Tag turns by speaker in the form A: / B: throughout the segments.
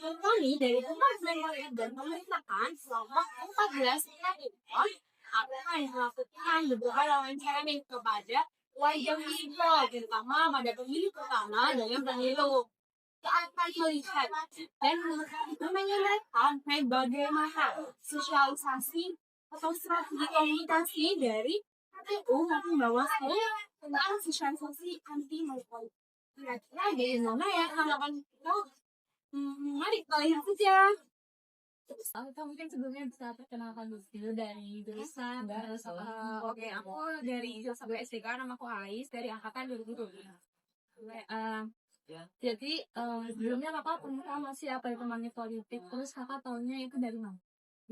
A: Contoh nih dari Kementerian dan pemerintahan selama 14 tahun, aku kan melakukan beberapa wawancara nih kepada warga sipil, terutama pada pemilih pertama dalam pemilu. Saat melihat dan menyenangkan bagaimana sosialisasi atau strategi komunikasi dari KPU maupun Bawaslu tentang sosialisasi anti monopoli. Kira-kira bagaimana ya tanggapan itu? Mari kita lihat saja.
B: Atau mungkin sebelumnya bisa perkenalkan dulu dari jurusan. Oke, aku dari jurusan SDK, nama aku Ais dari angkatan 2020. Jadi sebelumnya kakak pernah masih apa itu money politik, terus kakak tahunya itu dari mana?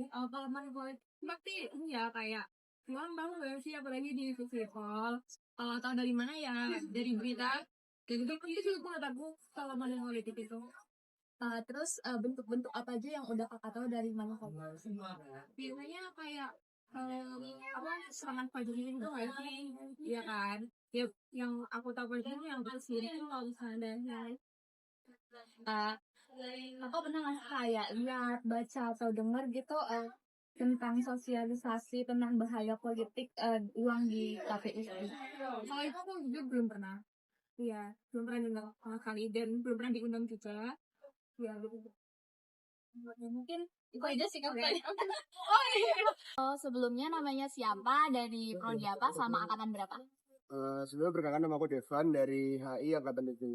B: Kalau money politik berarti ini ya kayak cuman baru gak sih, apalagi di festival. Kalau tahu dari mana ya dari berita. Jadi itu juga aku kalau money politik itu. Terus bentuk-bentuk apa aja yang udah kakak tahu dari mana politik? Biasanya kayak apa serangan pajak itu nggak sih, iya kan? Ya, yang aku tahu itu yang sendiri itu kalau misalnya dari aku pernah nggak kayak lihat, baca atau dengar gitu tentang sosialisasi tentang bahaya politik uang di KPU. Kalau itu aku juga belum pernah. Iya, belum pernah dengar sama sekali dan belum pernah diundang juga. Ya, gitu. Mungkin itu aja sih kak.
C: Sebelumnya namanya siapa, dari prodi apa, sama angkatan berapa?
D: Sebelumnya perkenalkan, nama aku Devan dari HI angkatan 7.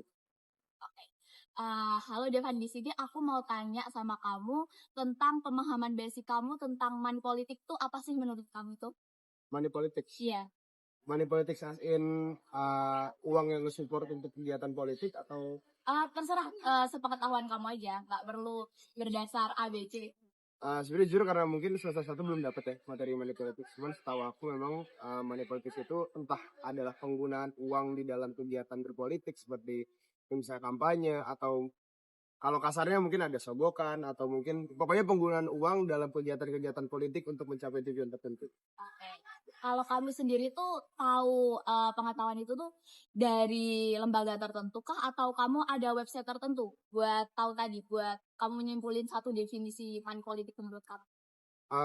C: Halo Devan, di sini aku mau tanya sama kamu tentang pemahaman basic kamu tentang money politik tuh apa sih menurut kamu tuh?
D: Money politics.
C: Iya.
D: Money politics as in uang yang support untuk kegiatan politik atau
C: Terserah, sepengetahuan kamu aja, nggak perlu berdasar ABC.
D: sebenarnya jujur karena mungkin semester satu belum dapat ya materi money politics. Cuman setahu aku memang money politics itu entah adalah penggunaan uang di dalam kegiatan berpolitik seperti misalnya kampanye, atau kalau kasarnya mungkin ada sogokan, atau mungkin pokoknya penggunaan uang dalam kegiatan-kegiatan politik untuk mencapai tujuan tertentu.
C: Oke. Kalau kamu sendiri tuh tahu pengetahuan itu tuh dari lembaga tertentu kah, atau kamu ada website tertentu buat tahu tadi, buat kamu menyimpulin satu definisi money politik menurut kamu?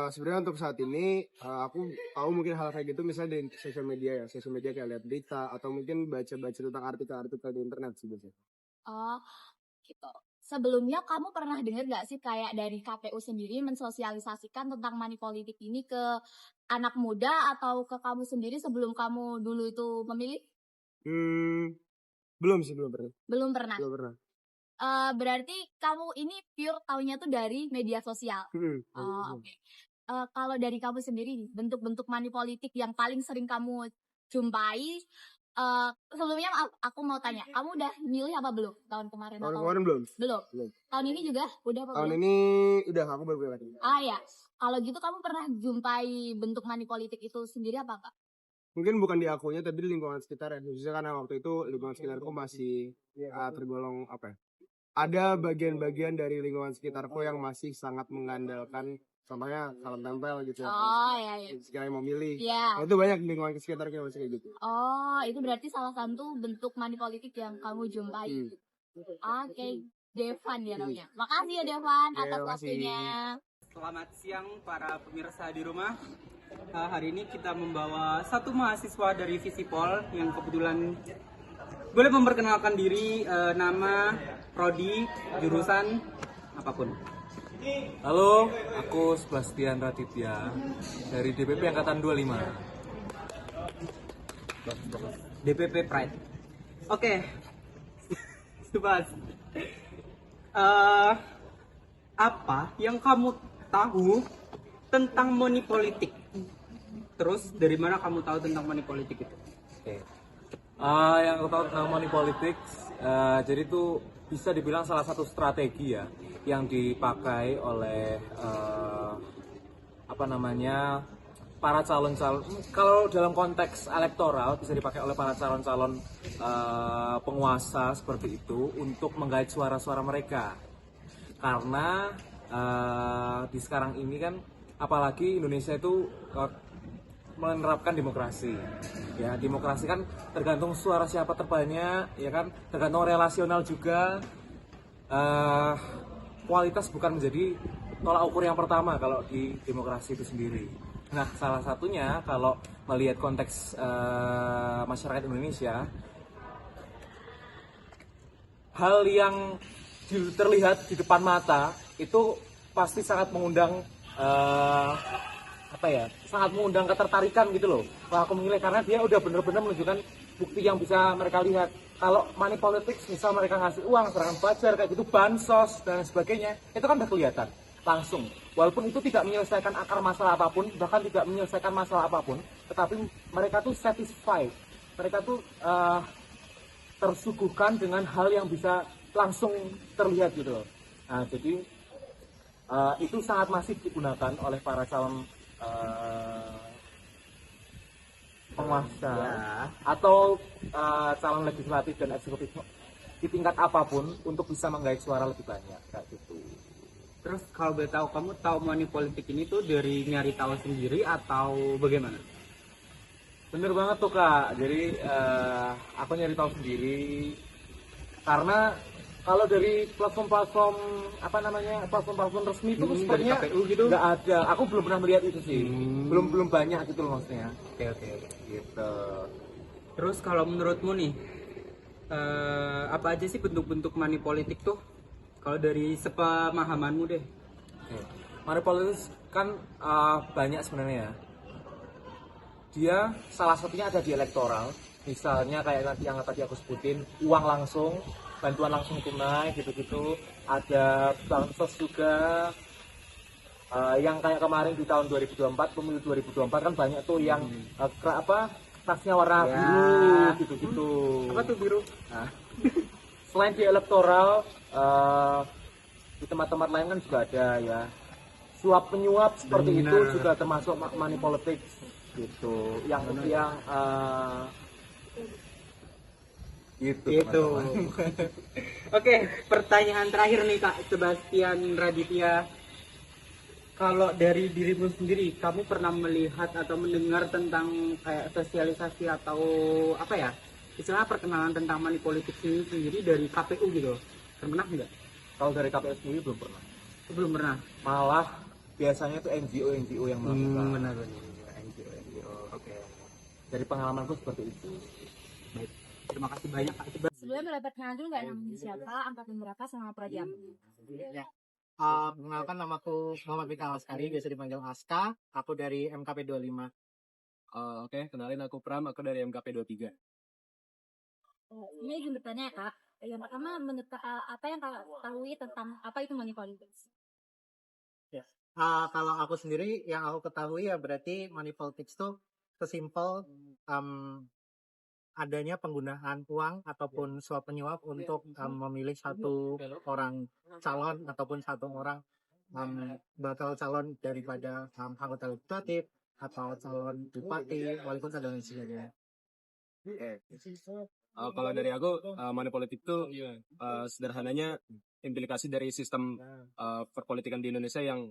D: Sebenarnya untuk saat ini aku tahu mungkin hal kayak gitu misalnya di sosial media kayak lihat berita atau mungkin baca-baca tentang artikel-artikel di internet sih biasanya.
C: Oh, gitu. Sebelumnya kamu pernah dengar nggak sih kayak dari KPU sendiri mensosialisasikan tentang money politik ini ke anak muda atau ke kamu sendiri sebelum kamu dulu itu memilih?
D: Belum pernah.
C: Belum pernah.
D: Belum pernah.
C: Berarti kamu ini pure taunya tuh dari media sosial. Oke. Kalau dari kamu sendiri nih, bentuk-bentuk money politik yang paling sering kamu jumpai, sebelumnya aku mau tanya, kamu udah milih apa belum tahun kemarin?
D: Tahun kemarin belum.
C: Belum. Tahun ini juga udah apa
D: Tahun
C: belum?
D: ini udah, aku baru pilih.
C: Ya. Kalau gitu kamu pernah jumpai bentuk money politik itu sendiri apa enggak?
D: Mungkin bukan di akunya tapi di lingkungan sekitar ya. Khususnya karena waktu itu lingkungan sekitarku masih tergolong apa ya? Ada bagian-bagian dari lingkungan sekitarku yang masih sangat mengandalkan contohnya salam tempel gitu.
C: Iya.
D: Sekali mau milih.
C: Iya.
D: Nah, itu banyak di lingkungan sekitarku yang masih kayak gitu.
C: Itu berarti salah satu bentuk money politik yang kamu jumpai. Oke, Devan ya namanya. Makasih ya Devan atas waktunya.
E: Selamat siang para pemirsa di rumah. Hari ini kita membawa satu mahasiswa dari Visipol yang kebetulan boleh memperkenalkan diri, nama, prodi, jurusan, apapun.
F: Halo, aku Sebastian Raditya dari DPP Angkatan 25.
E: DPP Pride. Oke. Subas. Apa yang kamu tahu tentang money politik? Terus dari mana kamu tahu tentang money politik itu?
F: Oke. Yang aku tahu tentang money politics, jadi itu bisa dibilang salah satu strategi ya yang dipakai oleh para calon-calon. Kalau dalam konteks elektoral bisa dipakai oleh para calon-calon penguasa seperti itu untuk menggait suara-suara mereka. Karena di sekarang ini kan apalagi Indonesia itu menerapkan demokrasi. Ya, demokrasi kan tergantung suara siapa terbanyak, ya kan, tergantung relasional juga. kualitas bukan menjadi tolak ukur yang pertama kalau di demokrasi itu sendiri. Nah, salah satunya kalau melihat konteks masyarakat Indonesia, hal yang terlihat di depan mata itu pasti sangat mengundang sangat mengundang ketertarikan gitu loh. Kalau aku memilih karena dia udah bener-bener menunjukkan bukti yang bisa mereka lihat. Kalau money politics, misal mereka ngasih uang, serangan pajar kayak gitu, bansos dan sebagainya, itu kan udah kelihatan langsung. Walaupun itu tidak menyelesaikan akar masalah apapun, bahkan tidak menyelesaikan masalah apapun, tetapi mereka tuh satisfied. Mereka tuh tersuguhkan dengan hal yang bisa langsung terlihat gitu loh. Nah, jadi itu sangat masif digunakan oleh para calon penguasa atau calon legislatif dan eksekutif di tingkat apapun untuk bisa menggait suara lebih banyak kayak gitu.
E: Terus kalau boleh tahu, kamu tahu money politik ini tuh dari nyari tahu sendiri atau bagaimana?
F: Bener banget tuh Kak, jadi aku nyari tahu sendiri karena kalau dari platform-platform platform resmi itu sepertinya
E: KPU gitu
F: nggak ada. Aku belum pernah melihat itu sih, belum banyak gitu loh maksudnya.
E: Oke.
F: Gitu.
E: Terus kalau menurutmu nih, apa aja sih bentuk-bentuk money politik tuh? Kalau dari sepemahamanmu deh.
F: Oke. Money politics kan banyak sebenarnya ya. Dia salah satunya ada di elektoral, misalnya kayak yang tadi aku sebutin, uang langsung, bantuan langsung tunai gitu-gitu. Ada bansos juga, yang kayak kemarin di tahun 2024, pemilu 2024 kan banyak tuh yang tasnya warna biru gitu-gitu.
E: Apa tuh biru?
F: Nah, selain di elektoral, di tempat-tempat lain kan juga ada ya. Suap penyuap seperti itu juga termasuk money politics gitu. Gitu.
E: Oke, pertanyaan terakhir nih Kak Sebastian Raditya. Kalau dari dirimu sendiri, kamu pernah melihat atau mendengar tentang kayak sosialisasi atau apa ya, istilah perkenalan tentang money politics ini sendiri dari KPU gitu? Pernah nggak?
F: Kalau dari KPU sendiri belum pernah.
E: Belum pernah.
F: Malah biasanya itu NGO yang melakukan.
E: Benar.
F: NGO. Oke. Dari pengalamanku seperti itu.
E: Baik. Terima kasih banyak Kak.
C: Sebelumnya boleh perkenalan dulu nggak namanya siapa, angkatan berapa, sama prodi apa?
G: Ya. Perkenalkan, namaku Muhammad Bika Askari, biasa dipanggil Aska. Aku dari MKP 25.
D: Oke, kenalin aku Pram, aku dari MKP 23.
C: Ini izin bertanya ya Kak. Yang pertama, menurut Kakak, apa yang Kakak ketahui tentang apa itu money politics?
G: Kalau aku sendiri, yang aku ketahui ya berarti money politics tuh sesimpel adanya penggunaan uang ataupun suap penyuap untuk memilih satu orang calon ataupun satu orang bakal calon daripada anggota legislatif atau calon bupati, wali kota dan lain sebagainya.
D: Kalau dari aku, money politik itu sederhananya implikasi dari sistem perpolitikan di Indonesia yang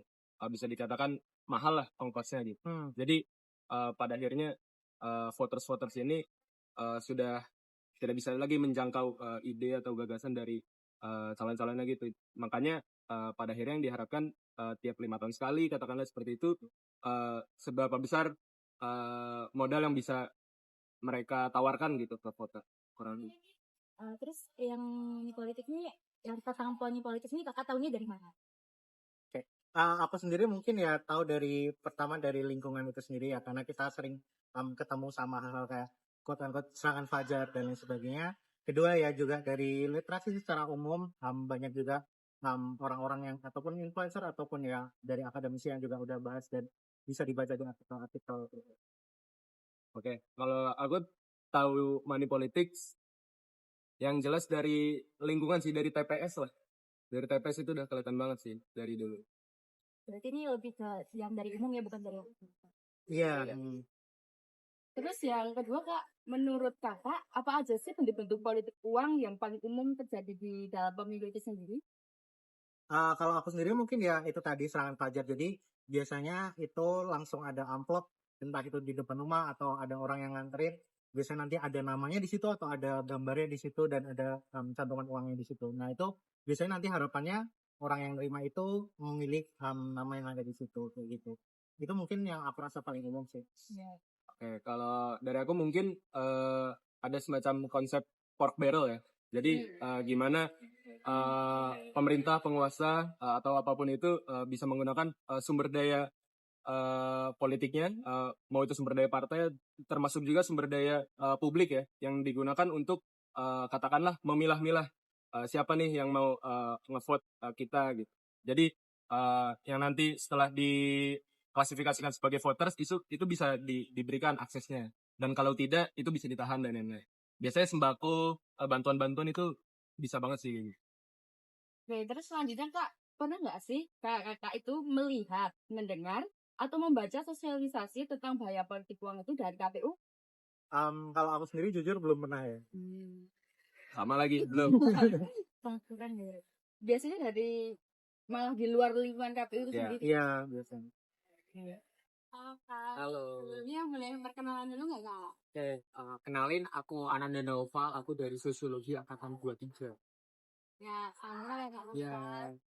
D: bisa dikatakan mahal lah ongkosnya gitu. Jadi pada akhirnya voters ini sudah tidak bisa lagi menjangkau ide atau gagasan dari calon-calonnya gitu. Makanya pada akhirnya yang diharapkan tiap 5 tahun sekali, katakanlah seperti itu, seberapa besar modal yang bisa mereka tawarkan gitu ke voter. Kurang lebih.
C: Terus yang money politik ini, yang tentang money politik ini Kakak tahunya dari mana?
G: Aku sendiri mungkin ya tahu pertama dari lingkungan itu sendiri ya, karena kita sering ketemu sama hal-hal kayak quote-unquote serangan fajar dan lain sebagainya. Kedua ya juga dari literasi secara umum, banyak juga orang-orang yang ataupun influencer ataupun ya dari akademisi yang juga udah bahas dan bisa dibaca di artikel-artikel.
D: Oke, kalau aku tahu money politics yang jelas dari lingkungan sih, dari TPS lah. Dari TPS itu udah kelihatan banget sih dari dulu.
C: Berarti ini lebih ke yang dari umum ya, bukan dari
G: Iya.
B: Terus yang kedua Kak, menurut Kakak apa aja sih bentuk-bentuk politik uang yang paling umum terjadi di dalam pemilu itu sendiri?
G: Kalau aku sendiri mungkin ya itu tadi serangan fajar. Jadi biasanya itu langsung ada amplop, entah itu di depan rumah atau ada orang yang nganterin. Biasanya nanti ada namanya di situ atau ada gambarnya di situ dan ada cantuman uangnya di situ. Nah itu biasanya nanti harapannya orang yang nerima itu memilih nama yang ada di situ kayak gitu. Itu mungkin yang aku rasa paling umum sih.
D: Oke, kalau dari aku mungkin ada semacam konsep pork barrel ya. Jadi gimana pemerintah, penguasa atau apapun itu bisa menggunakan sumber daya politiknya, mau itu sumber daya partai, termasuk juga sumber daya publik ya, yang digunakan untuk katakanlah memilah-milah siapa nih yang mau ngevote kita gitu. Jadi yang nanti setelah diklasifikasikan sebagai voters itu bisa diberikan aksesnya, dan kalau tidak itu bisa ditahan dan lain-lain. Biasanya sembako, bantuan-bantuan itu bisa banget sih.
C: Oke, terus selanjutnya Kak, pernah nggak sih Kakak itu melihat, mendengar, atau membaca sosialisasi tentang bahaya politik uang itu dari KPU?
G: Kalau aku sendiri jujur belum pernah ya.
D: Sama lagi belum.
C: Keren ya. Biasanya dari malah di luar lingkungan KPU itu
D: Ya.
C: sendiri.
G: Iya biasanya.
B: Halo. Sebelumnya boleh perkenalan dulu nggak Kak?
H: Oke, kenalin aku Ananda Naufal, aku dari Sosiologi Angkatan 23.
B: Ya, sama ya Kak Noval.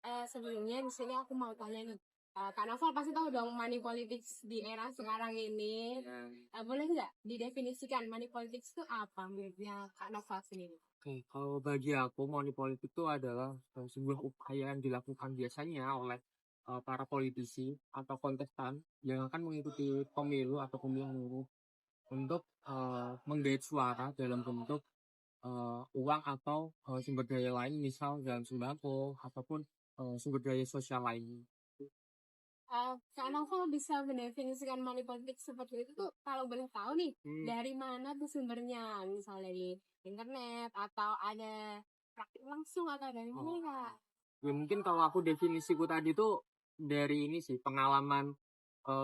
H: Ya.
B: Sebelumnya di sini aku mau tanya nih. Kak Noval pasti tahu dong money politics di era sekarang ini. Boleh nggak didefinisikan money politics itu apa menurutnya Kak Noval sendiri?
H: Oke, kalau bagi aku money politik itu adalah sebuah upaya yang dilakukan biasanya oleh para politisi atau kontestan yang akan mengikuti pemilu atau pemilu untuk menggait suara dalam bentuk uang atau sumber daya lain, misal dalam sembako ataupun sumber daya sosial lain.
B: Kak Novel bisa mendefinisikan money politics seperti itu tuh kalau boleh tahu nih dari mana tuh sumbernya, misalnya dari internet atau ada praktik langsung atau dari mana Kak?
H: Ya mungkin kalau aku definisiku tadi tuh dari ini sih, pengalaman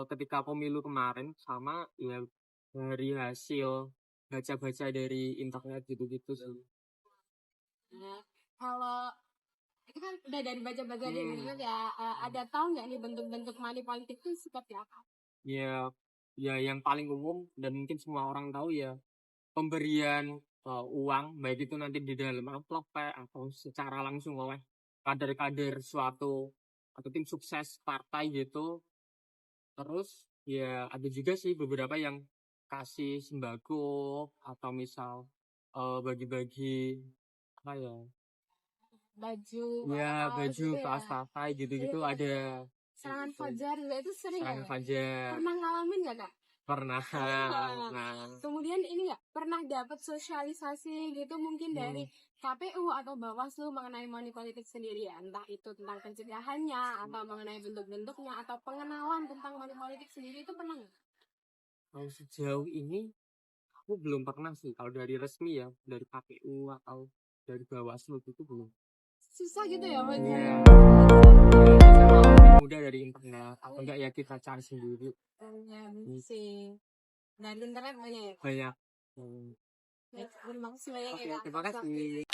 H: ketika pemilu kemarin, sama ya dari hasil baca-baca dari internet gitu-gitu sih.
B: Nah, kalau itu kan udah dari baca-baca di internet ya, ada tahu nggak nih bentuk-bentuk money politik itu seperti apa?
H: Ya yang paling umum dan mungkin semua orang tahu ya, pemberian uang, baik itu nanti di dalam amplop atau secara langsung oleh kader-kader suatu atau tim sukses partai gitu. Terus ya ada juga sih beberapa yang kasih sembako atau misal bagi-bagi apa ya,
B: Baju,
H: ya
B: kaos
H: baju
B: gitu ya.
H: kaos partai gitu-gitu
B: Iya.
H: ada.
B: Serangan fajar juga itu sering
H: Serangan
B: ya?
H: fajar
B: Pernah ngalamin nggak Kak?
H: pernah. Nah,
B: Kemudian ini nggak pernah dapat sosialisasi gitu mungkin dari KPU atau Bawaslu mengenai money politik sendiri ya, entah itu tentang pencegahannya atau mengenai bentuk-bentuknya atau pengenalan tentang money politik sendiri itu pernah nggak?
H: kalau sejauh ini aku belum pernah sih, kalau dari resmi ya, dari KPU atau dari Bawaslu itu belum.
B: Susah gitu ya buat
H: Iya.
B: cari.
H: Lebih mudah dari internet atau enggak ya kita cari sendiri
B: Ya, sih. Dari internet banyak ya.
H: banyak.
B: Baik, terima kasih banyak
H: Oke,
B: ya Kak.
H: terima kasih.